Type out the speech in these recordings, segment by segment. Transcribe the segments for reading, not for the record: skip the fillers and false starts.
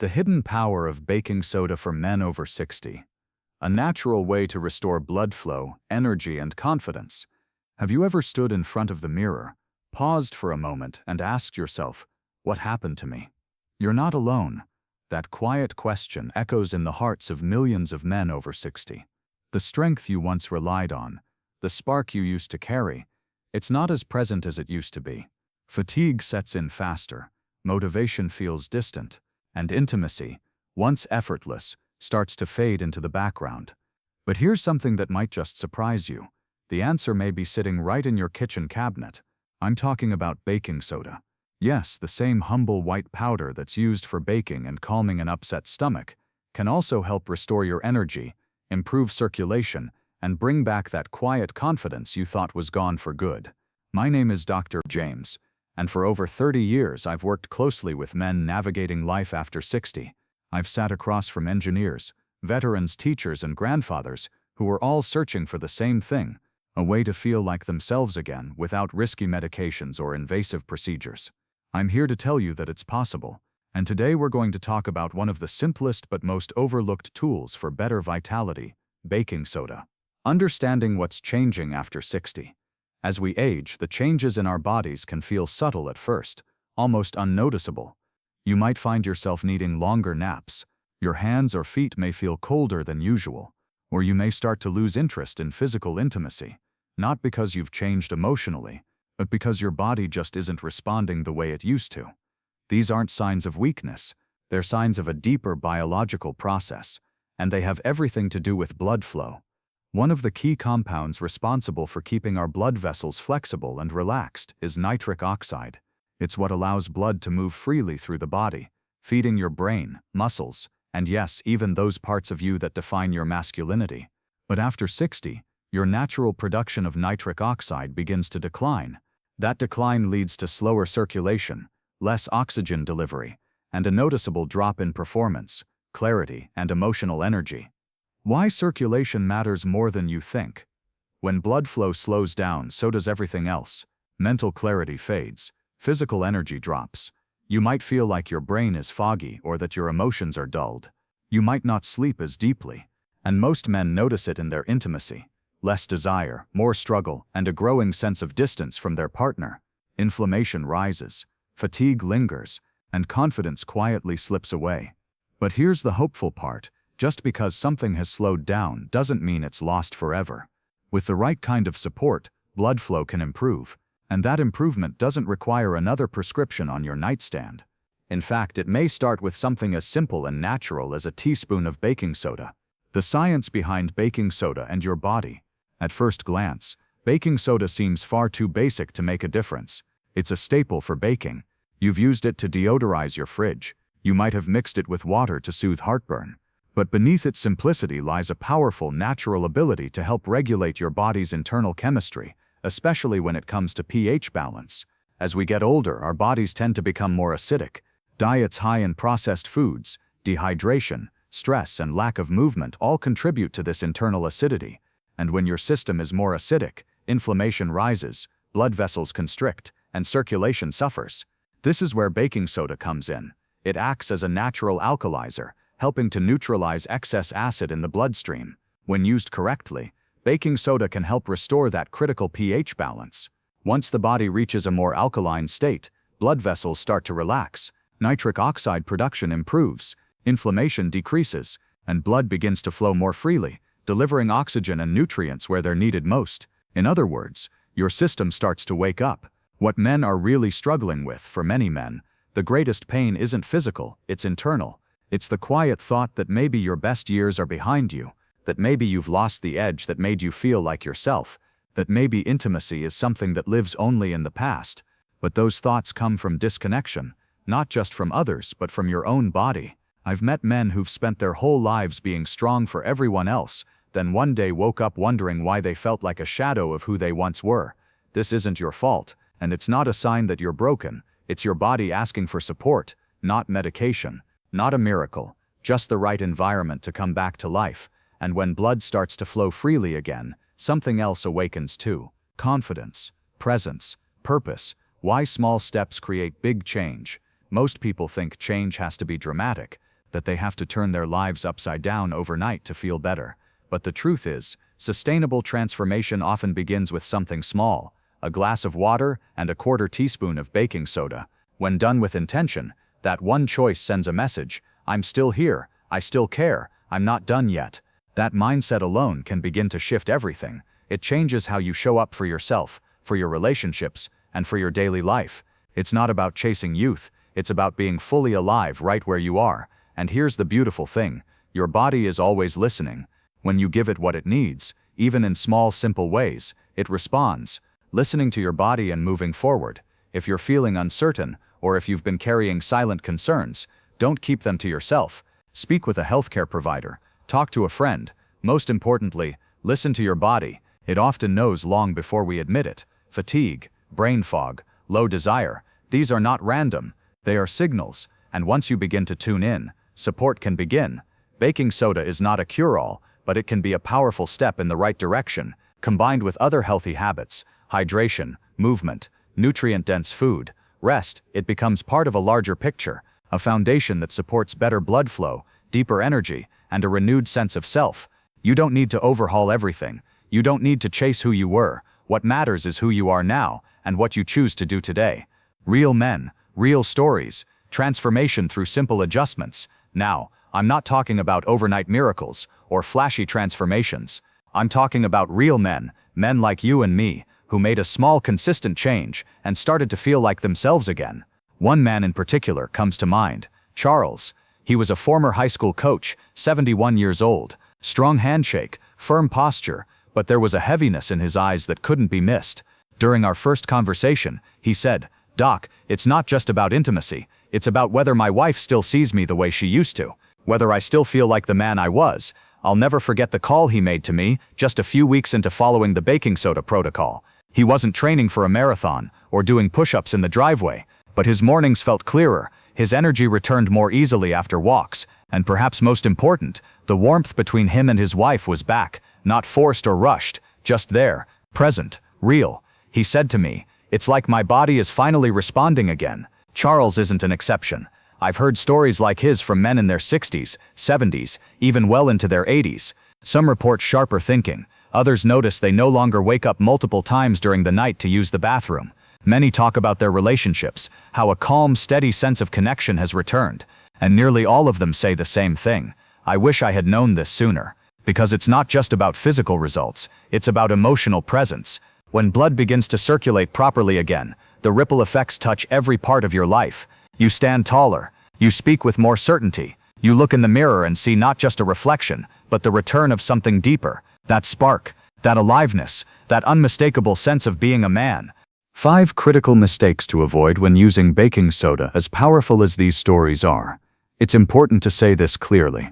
The hidden power of baking soda for men over 60. A natural way to restore blood flow, energy, and confidence. Have you ever stood in front of the mirror, paused for a moment, and asked yourself, "What happened to me?" You're not alone. That quiet question echoes in the hearts of millions of men over 60. The strength you once relied on, the spark you used to carry, it's not as present as it used to be. Fatigue sets in faster, motivation feels distant, and intimacy, once effortless, starts to fade into the background. But here's something that might just surprise you. The answer may be sitting right in your kitchen cabinet. I'm talking about baking soda. Yes, the same humble white powder that's used for baking and calming an upset stomach can also help restore your energy, improve circulation, and bring back that quiet confidence you thought was gone for good. My name is Dr. James, and for over 30 years I've worked closely with men navigating life after 60. I've sat across from engineers, veterans, teachers, and grandfathers who were all searching for the same thing, a way to feel like themselves again without risky medications or invasive procedures. I'm here to tell you that it's possible, and today we're going to talk about one of the simplest but most overlooked tools for better vitality, baking soda. Understanding what's changing after 60. As we age, the changes in our bodies can feel subtle at first, almost unnoticeable. You might find yourself needing longer naps, your hands or feet may feel colder than usual, or you may start to lose interest in physical intimacy, not because you've changed emotionally, but because your body just isn't responding the way it used to. These aren't signs of weakness, they're signs of a deeper biological process, and they have everything to do with blood flow. One of the key compounds responsible for keeping our blood vessels flexible and relaxed is nitric oxide. It's what allows blood to move freely through the body, feeding your brain, muscles, and yes, even those parts of you that define your masculinity. But after 60, your natural production of nitric oxide begins to decline. That decline leads to slower circulation, less oxygen delivery, and a noticeable drop in performance, clarity, and emotional energy. Why circulation matters more than you think. When blood flow slows down, so does everything else. Mental clarity fades, physical energy drops. You might feel like your brain is foggy or that your emotions are dulled. You might not sleep as deeply, and most men notice it in their intimacy. Less desire, more struggle, and a growing sense of distance from their partner. Inflammation rises, fatigue lingers, and confidence quietly slips away. But here's the hopeful part. Just because something has slowed down doesn't mean it's lost forever. With the right kind of support, blood flow can improve, and that improvement doesn't require another prescription on your nightstand. In fact, it may start with something as simple and natural as a teaspoon of baking soda. The science behind baking soda and your body. At first glance, baking soda seems far too basic to make a difference. It's a staple for baking. You've used it to deodorize your fridge. You might have mixed it with water to soothe heartburn. But beneath its simplicity lies a powerful natural ability to help regulate your body's internal chemistry, especially when it comes to pH balance. As we get older, our bodies tend to become more acidic. Diets high in processed foods, dehydration, stress, and lack of movement all contribute to this internal acidity. And when your system is more acidic, inflammation rises, blood vessels constrict, and circulation suffers. This is where baking soda comes in. It acts as a natural alkalizer, helping to neutralize excess acid in the bloodstream. When used correctly, baking soda can help restore that critical pH balance. Once the body reaches a more alkaline state, blood vessels start to relax, nitric oxide production improves, inflammation decreases, and blood begins to flow more freely, delivering oxygen and nutrients where they're needed most. In other words, your system starts to wake up. What men are really struggling with, for many men, the greatest pain isn't physical, it's internal. It's the quiet thought that maybe your best years are behind you, that maybe you've lost the edge that made you feel like yourself, that maybe intimacy is something that lives only in the past. But those thoughts come from disconnection, not just from others but from your own body. I've met men who've spent their whole lives being strong for everyone else, then one day woke up wondering why they felt like a shadow of who they once were. This isn't your fault, and it's not a sign that you're broken. It's your body asking for support, not medication. Not a miracle, just the right environment to come back to life. And when blood starts to flow freely again, something else awakens too. Confidence, presence, purpose. Why small steps create big change. Most people think change has to be dramatic, that they have to turn their lives upside down overnight to feel better. But the truth is, sustainable transformation often begins with something small: a glass of water and a quarter teaspoon of baking soda. When done with intention, that one choice sends a message: I'm still here, I still care, I'm not done yet. That mindset alone can begin to shift everything. It changes how you show up for yourself, for your relationships, and for your daily life. It's not about chasing youth, it's about being fully alive right where you are. And here's the beautiful thing: your body is always listening. When you give it what it needs, even in small, simple ways, it responds. Listening to your body and moving forward. If you're feeling uncertain, or if you've been carrying silent concerns, don't keep them to yourself. Speak with a healthcare provider. Talk to a friend. Most importantly, listen to your body. It often knows long before we admit it. Fatigue, brain fog, low desire, these are not random. They are signals, and once you begin to tune in, support can begin. Baking soda is not a cure-all, but it can be a powerful step in the right direction. Combined with other healthy habits, hydration, movement, nutrient-dense food, rest, it becomes part of a larger picture, a foundation that supports better blood flow, deeper energy, and a renewed sense of self. You don't need to overhaul everything. You don't need to chase who you were. What matters is who you are now, and what you choose to do today. Real men, real stories, transformation through simple adjustments. Now, I'm not talking about overnight miracles or flashy transformations. I'm talking about real men, men like you and me, who made a small, consistent change and started to feel like themselves again. One man in particular comes to mind: Charles. He was a former high school coach, 71 years old, strong handshake, firm posture, but there was a heaviness in his eyes that couldn't be missed. During our first conversation, he said, "Doc, it's not just about intimacy, it's about whether my wife still sees me the way she used to, whether I still feel like the man I was." I'll never forget the call he made to me just a few weeks into following the baking soda protocol. He wasn't training for a marathon or doing push-ups in the driveway, but his mornings felt clearer, his energy returned more easily after walks, and perhaps most important, the warmth between him and his wife was back, not forced or rushed, just there, present, real. He said to me, "It's like my body is finally responding again." Charles isn't an exception. I've heard stories like his from men in their 60s, 70s, even well into their 80s. Some report sharper thinking. Others notice they no longer wake up multiple times during the night to use the bathroom. Many talk about their relationships, how a calm, steady sense of connection has returned. And nearly all of them say the same thing: "I wish I had known this sooner." Because it's not just about physical results, it's about emotional presence. When blood begins to circulate properly again, the ripple effects touch every part of your life. You stand taller, you speak with more certainty, you look in the mirror and see not just a reflection, but the return of something deeper, that spark, that aliveness, that unmistakable sense of being a man. 5 critical mistakes to avoid when using baking soda. As powerful as these stories are, it's important to say this clearly.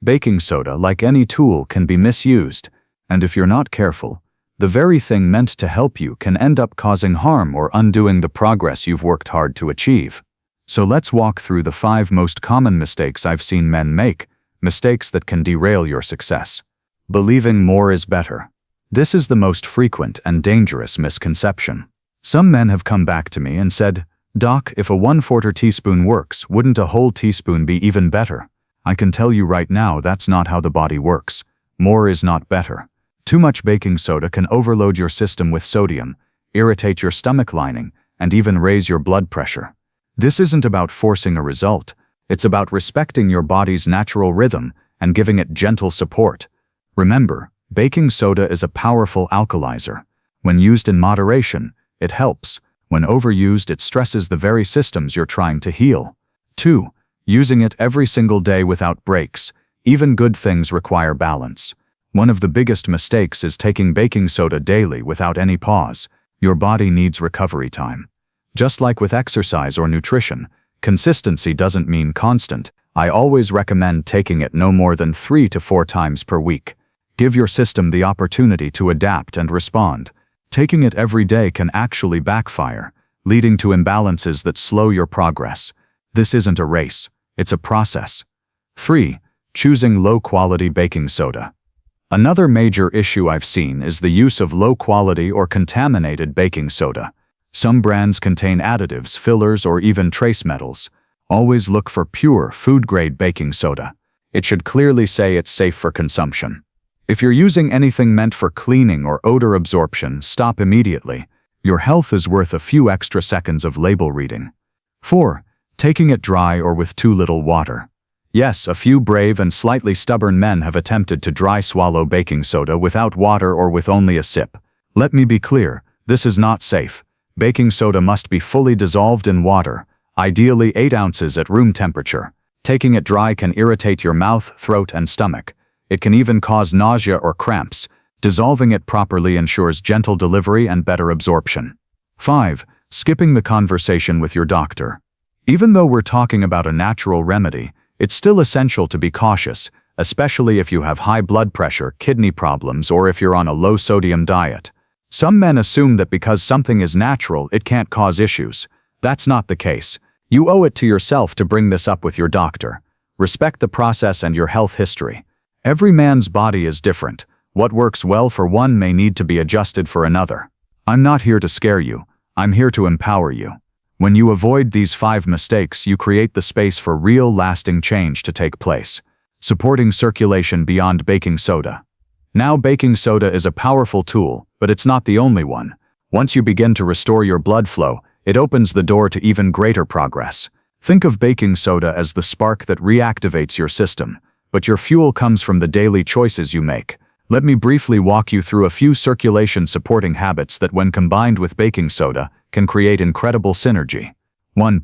Baking soda, like any tool, can be misused, and if you're not careful, the very thing meant to help you can end up causing harm or undoing the progress you've worked hard to achieve. So let's walk through the 5 most common mistakes I've seen men make, mistakes that can derail your success. Believing more is better. This is the most frequent and dangerous misconception. Some men have come back to me and said, "Doc, if a 1/4 teaspoon works, wouldn't a whole teaspoon be even better?" I can tell you right now that's not how the body works. More is not better. Too much baking soda can overload your system with sodium, irritate your stomach lining, and even raise your blood pressure. This isn't about forcing a result. It's about respecting your body's natural rhythm and giving it gentle support. Remember, baking soda is a powerful alkalizer. When used in moderation, it helps. When overused, it stresses the very systems you're trying to heal. 2. Using it every single day without breaks. Even good things require balance. One of the biggest mistakes is taking baking soda daily without any pause. Your body needs recovery time. Just like with exercise or nutrition, consistency doesn't mean constant. I always recommend taking it no more than 3 to 4 times per week. Give your system the opportunity to adapt and respond. Taking it every day can actually backfire, leading to imbalances that slow your progress. This isn't a race, it's a process. 3. Choosing low-quality baking soda. Another major issue I've seen is the use of low-quality or contaminated baking soda. Some brands contain additives, fillers, or even trace metals. Always look for pure, food-grade baking soda. It should clearly say it's safe for consumption. If you're using anything meant for cleaning or odor absorption, stop immediately. Your health is worth a few extra seconds of label reading. 4. Taking it dry or with too little water. Yes, a few brave and slightly stubborn men have attempted to dry swallow baking soda without water or with only a sip. Let me be clear, this is not safe. Baking soda must be fully dissolved in water, ideally 8 ounces at room temperature. Taking it dry can irritate your mouth, throat, and stomach. It can even cause nausea or cramps. Dissolving it properly ensures gentle delivery and better absorption. 5. Skipping the conversation with your doctor. Even though we're talking about a natural remedy, it's still essential to be cautious, especially if you have high blood pressure, kidney problems, or if you're on a low-sodium diet. Some men assume that because something is natural, it can't cause issues. That's not the case. You owe it to yourself to bring this up with your doctor. Respect the process and your health history. Every man's body is different. What works well for one may need to be adjusted for another. I'm not here to scare you. I'm here to empower you. When you avoid these 5 mistakes, you create the space for real, lasting change to take place. Supporting circulation beyond baking soda. Now, baking soda is a powerful tool, but it's not the only one. Once you begin to restore your blood flow, it opens the door to even greater progress. Think of baking soda as the spark that reactivates your system, but your fuel comes from the daily choices you make. Let me briefly walk you through a few circulation-supporting habits that, when combined with baking soda, can create incredible synergy. 1.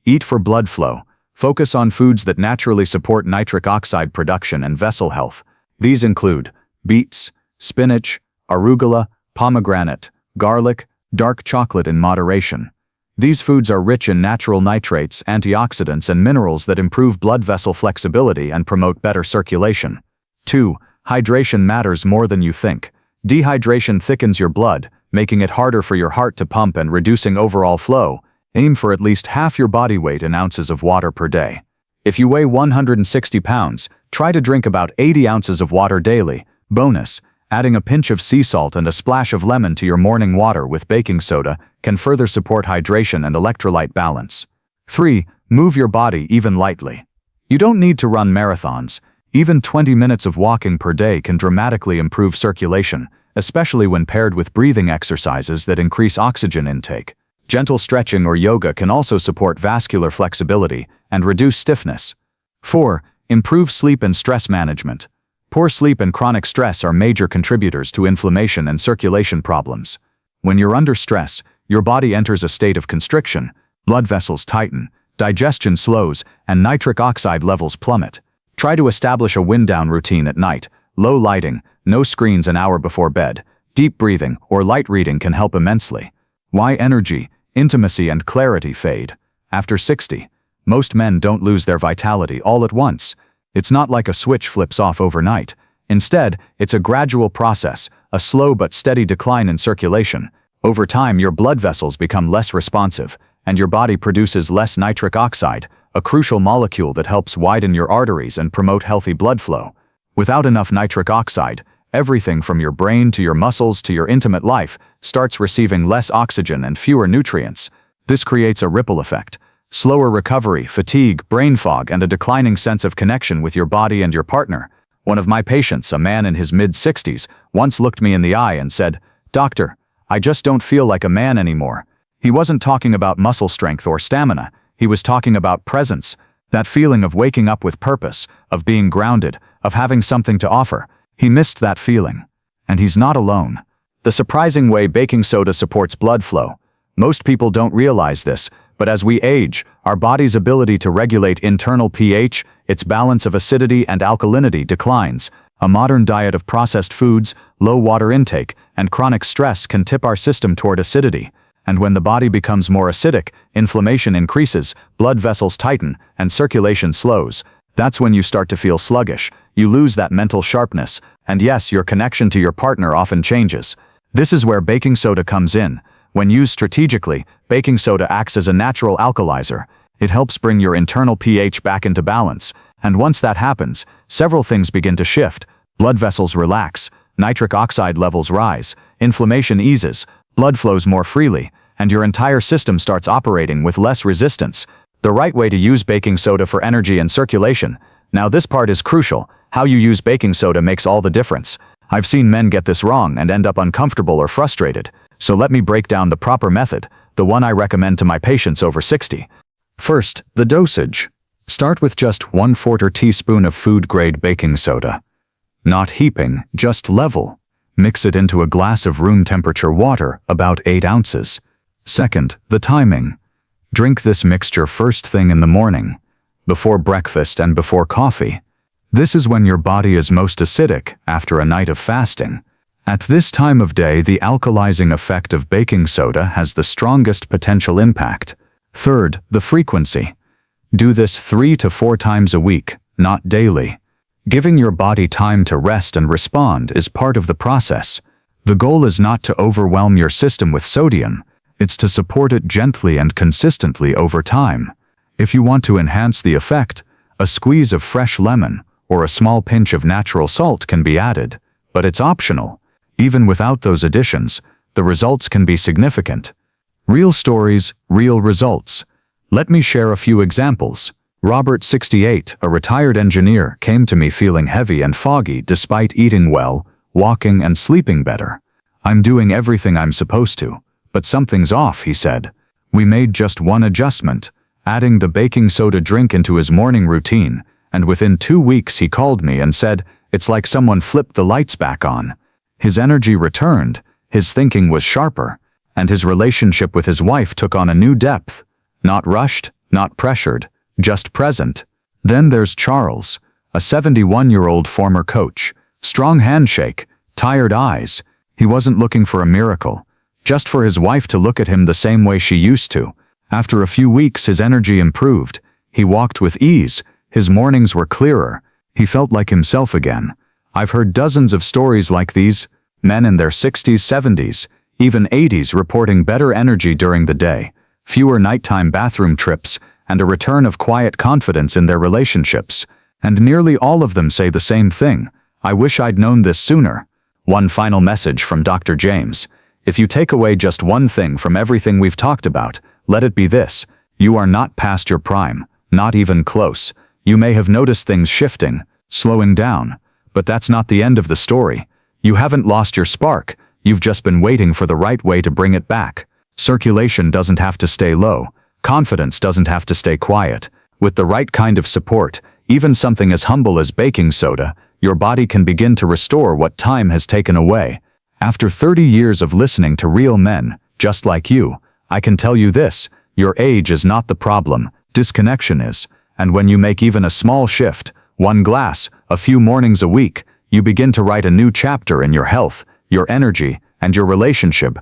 Eat for blood flow. Focus on foods that naturally support nitric oxide production and vessel health. These include beets, spinach, arugula, pomegranate, garlic, dark chocolate in moderation. These foods are rich in natural nitrates, antioxidants, and minerals that improve blood vessel flexibility and promote better circulation. 2. Hydration matters more than you think. Dehydration thickens your blood, making it harder for your heart to pump and reducing overall flow. Aim for at least half your body weight in ounces of water per day. If you weigh 160 pounds, try to drink about 80 ounces of water daily. Bonus: adding a pinch of sea salt and a splash of lemon to your morning water with baking soda can further support hydration and electrolyte balance. 3. Move your body even lightly. You don't need to run marathons. Even 20 minutes of walking per day can dramatically improve circulation, especially when paired with breathing exercises that increase oxygen intake. Gentle stretching or yoga can also support vascular flexibility and reduce stiffness. 4. Improve sleep and stress management. Poor sleep and chronic stress are major contributors to inflammation and circulation problems. When you're under stress, your body enters a state of constriction, blood vessels tighten, digestion slows, and nitric oxide levels plummet. Try to establish a wind-down routine at night. Low lighting, no screens an hour before bed, deep breathing, or light reading can help immensely. Why energy, intimacy, and clarity fade? After 60, most men don't lose their vitality all at once. It's not like a switch flips off overnight. Instead, it's a gradual process, a slow but steady decline in circulation. Over time, your blood vessels become less responsive, and your body produces less nitric oxide, a crucial molecule that helps widen your arteries and promote healthy blood flow. Without enough nitric oxide, everything from your brain to your muscles to your intimate life starts receiving less oxygen and fewer nutrients. This creates a ripple effect. Slower recovery, fatigue, brain fog, and a declining sense of connection with your body and your partner. One of my patients, a man in his mid-60s, once looked me in the eye and said, "Doctor, I just don't feel like a man anymore." He wasn't talking about muscle strength or stamina. He was talking about presence, that feeling of waking up with purpose, of being grounded, of having something to offer. He missed that feeling. And he's not alone. The surprising way baking soda supports blood flow. Most people don't realize this, but as we age, our body's ability to regulate internal pH, its balance of acidity and alkalinity declines. A modern diet of processed foods, low water intake, and chronic stress can tip our system toward acidity. And when the body becomes more acidic, inflammation increases, blood vessels tighten, and circulation slows. That's when you start to feel sluggish. You lose that mental sharpness, and yes, your connection to your partner often changes. This is where baking soda comes in. When used strategically, baking soda acts as a natural alkalizer. It helps bring your internal pH back into balance, and once that happens, several things begin to shift. Blood vessels relax, nitric oxide levels rise, inflammation eases, blood flows more freely, and your entire system starts operating with less resistance. The right way to use baking soda for energy and circulation. Now this part is crucial. How you use baking soda makes all the difference. I've seen men get this wrong and end up uncomfortable or frustrated. So let me break down the proper method, the one I recommend to my patients over 60. First, the dosage. Start with just 1/4 teaspoon of food-grade baking soda. Not heaping, just level. Mix it into a glass of room temperature water, about 8 ounces. Second, the timing. Drink this mixture first thing in the morning, before breakfast and before coffee. This is when your body is most acidic after a night of fasting. At this time of day, the alkalizing effect of baking soda has the strongest potential impact. Third, the frequency. Do this 3 to 4 times a week, not daily. Giving your body time to rest and respond is part of the process. The goal is not to overwhelm your system with sodium, it's to support it gently and consistently over time. If you want to enhance the effect, a squeeze of fresh lemon or a small pinch of natural salt can be added, but it's optional. Even without those additions, the results can be significant. Real stories, real results. Let me share a few examples. Robert, 68, a retired engineer, came to me feeling heavy and foggy despite eating well, walking and sleeping better. I'm doing everything I'm supposed to, but something's off, he said. We made just one adjustment, adding the baking soda drink into his morning routine, and within 2 weeks he called me and said, "It's like someone flipped the lights back on." His energy returned, his thinking was sharper, and his relationship with his wife took on a new depth. Not rushed, not pressured, just present. Then there's Charles, a 71-year-old former coach. Strong handshake, tired eyes. He wasn't looking for a miracle, just for his wife to look at him the same way she used to. After a few weeks, his energy improved. He walked with ease, his mornings were clearer, he felt like himself again. I've heard dozens of stories like these, men in their 60s, 70s, even 80s reporting better energy during the day, fewer nighttime bathroom trips, and a return of quiet confidence in their relationships. And nearly all of them say the same thing: "I wish I'd known this sooner." One final message from Dr. James. If you take away just one thing from everything we've talked about, let it be this: you are not past your prime, not even close. You may have noticed things shifting, slowing down, but that's not the end of the story. You haven't lost your spark, you've just been waiting for the right way to bring it back. Circulation doesn't have to stay low, confidence doesn't have to stay quiet. With the right kind of support, even something as humble as baking soda, your body can begin to restore what time has taken away. After 30 years of listening to real men, just like you, I can tell you this: your age is not the problem, disconnection is. And when you make even a small shift, one glass, a few mornings a week, you begin to write a new chapter in your health, your energy, and your relationship